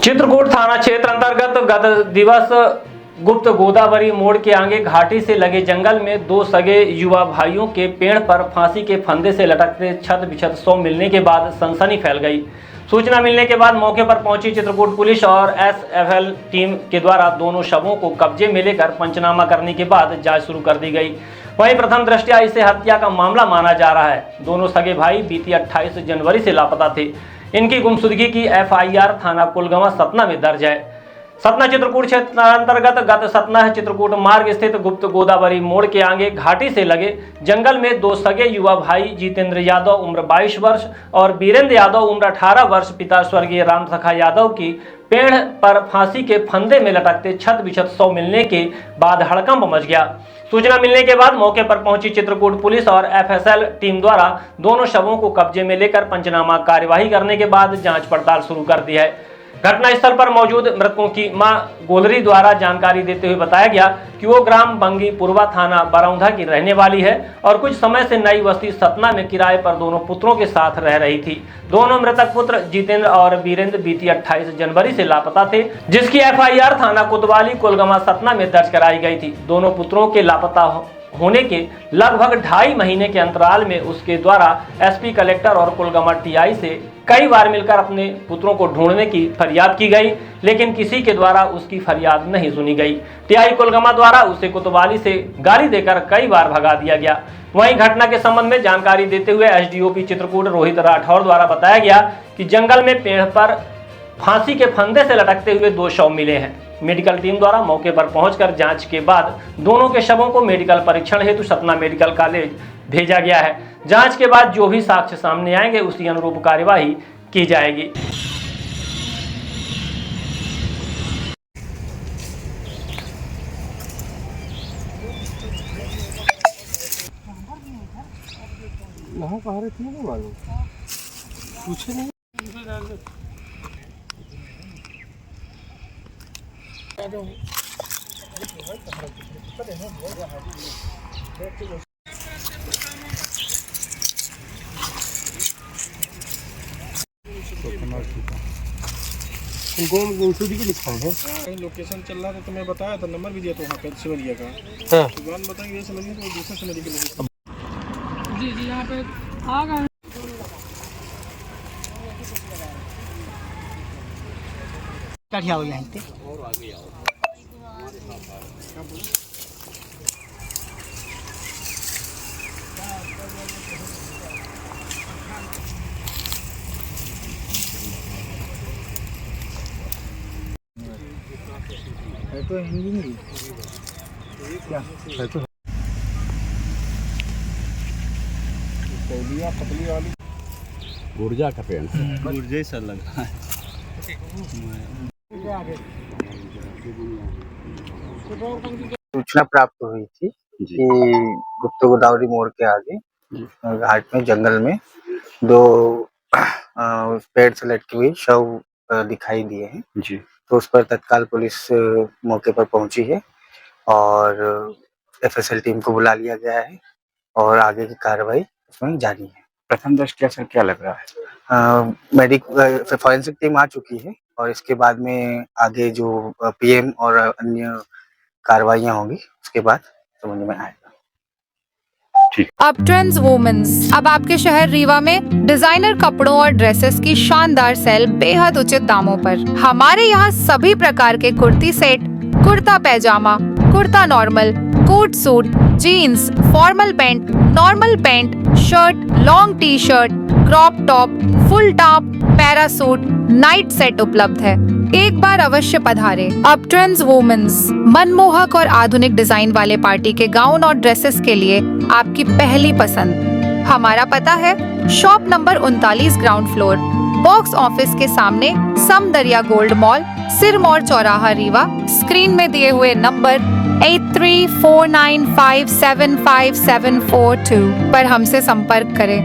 चित्रकूट थाना क्षेत्र अंतर्गत गत दिवस गुप्त गोदावरी मोड़ के आगे घाटी से लगे जंगल में दो सगे युवा भाइयों के पेड़ पर फांसी के फंदे से लटकते छत बिछत शव मिलने के बाद सनसनी फैल गई। सूचना मिलने के बाद मौके पर पहुंची चित्रकूट पुलिस और एसएफएल टीम के द्वारा दोनों शवों को कब्जे में लेकर पंचनामा करने के बाद जांच शुरू कर दी गई। वहीं प्रथम दृष्टया इसे हत्या का मामला माना जा रहा है। दोनों सगे भाई बीती 28 जनवरी से लापता थे। इनकी गुमशुदगी की एफआईआर थाना कुलगमा सतना में दर्ज है। सतना चित्रकूट क्षेत्र अंतर्गत गत सतना चित्रकूट मार्ग स्थित गुप्त गोदावरी मोड़ के आगे घाटी से लगे जंगल में दो सगे युवा भाई जितेंद्र यादव उम्र 22 वर्ष और वीरेंद्र यादव उम्र 18 वर्ष पिता स्वर्गीय राम सखा यादव की पेड़ पर फांसी के फंदे में लटकते छत बिछत शव मिलने के बाद हड़कंप मच गया। सूचना मिलने के बाद मौके पर पहुंची चित्रकूट पुलिस और एफएसएल टीम द्वारा दोनों शवों को कब्जे में लेकर पंचनामा कार्यवाही करने के बाद जांच पड़ताल शुरू कर दी है। घटनास्थल पर मौजूद मृतकों की मां गोलरी द्वारा जानकारी देते हुए बताया गया कि वो ग्राम बंगी पूर्वा थाना बरौंधा की रहने वाली है और कुछ समय से नई बस्ती सतना में किराए पर दोनों पुत्रों के साथ रह रही थी। दोनों मृतक पुत्र जितेंद्र और वीरेंद्र बीती 28 जनवरी से लापता थे, जिसकी एफआईआर थाना कोतवाली कुलगमा सतना में दर्ज कराई गई थी। दोनों पुत्रों के लापता होने के लगभग 2.5 महीने के अंतराल में उसके द्वारा एसपी कलेक्टर और कुलगमा टीआई से कई बार मिलकर अपने पुत्रों को ढूंढने की फरियाद की गई, लेकिन किसी के द्वारा उसकी फरियाद नहीं सुनी गई। टीआई कुलगमा द्वारा उसे कोतवाली से गाली देकर कई बार भगा दिया गया। वहीं घटना के संबंध में जानकारी देते हुए एसडीओपी चित्रकूट रोहित राठौर द्वारा बताया गया कि जंगल में पेड़ पर फांसी के फंदे से लटकते हुए दो शव मिले हैं। मेडिकल टीम द्वारा मौके पर पहुंचकर जांच के बाद दोनों के शवों को मेडिकल परीक्षण हेतु सतना मेडिकल कॉलेज भेजा गया है। जांच के बाद जो भी साक्ष्य सामने आएंगे उसी अनुरूप कार्यवाही की जाएगी। कहाँ रहती है मालूम पूछे नहीं। गुमशुदगी की लिखा है। कहीं लोकेशन चल रहा था तो मैं बताया था, नंबर भी दिया था वहाँ पे सिमरिया का। हाँ। दुकान बताएंगे ये समझिए तो दूसरे सिमरिया के लोग जी यहाँ पे आ गए। कठिया हो यहाँ पे तो इंजीनियरिंग क्या है तो पतली वाली ऊर्जा का पेड़ ऊर्जा ही सर लगा है। सूचना प्राप्त हुई थी कि गुप्त गोदावरी मोड़ के आगे घाट में जंगल में दो पेड़ से लटकी हुई शव दिखाई दिए हैं जी। तो उस पर तत्काल पुलिस मौके पर पहुंची है और एफएसएल टीम को बुला लिया गया है और आगे की कार्रवाई उसमें जारी है। प्रथम दृष्टया सर क्या लग रहा है? फॉरेंसिक टीम आ चुकी है और इसके बाद में आगे जो पीएम और अन्य कार्रवाइयां होंगी उसके बाद समझ में आएगा। अब ट्रेंड्स वुमेन्स अब आपके शहर रीवा में डिजाइनर कपड़ों और ड्रेसेस की शानदार सेल बेहद उचित दामों पर। हमारे यहाँ सभी प्रकार के kurti set, kurta pyjama, kurta normal, coat suit, jeans, formal pant, normal pant, shirt, long T shirt, crop top, full top, parachute, night set उपलब्ध है। एक बार अवश्य पधारे। अब ट्रेंड्स वुमेन्स मनमोहक और आधुनिक डिजाइन वाले पार्टी के गाउन और ड्रेसेस के लिए आपकी पहली पसंद। हमारा पता है shop number 39 ground floor, box office के सामने, समदरिया गोल्ड मॉल, सिरमौर चौराहा रीवा। स्क्रीन में दिए हुए नंबर 8349575742 पर हमसे संपर्क करें।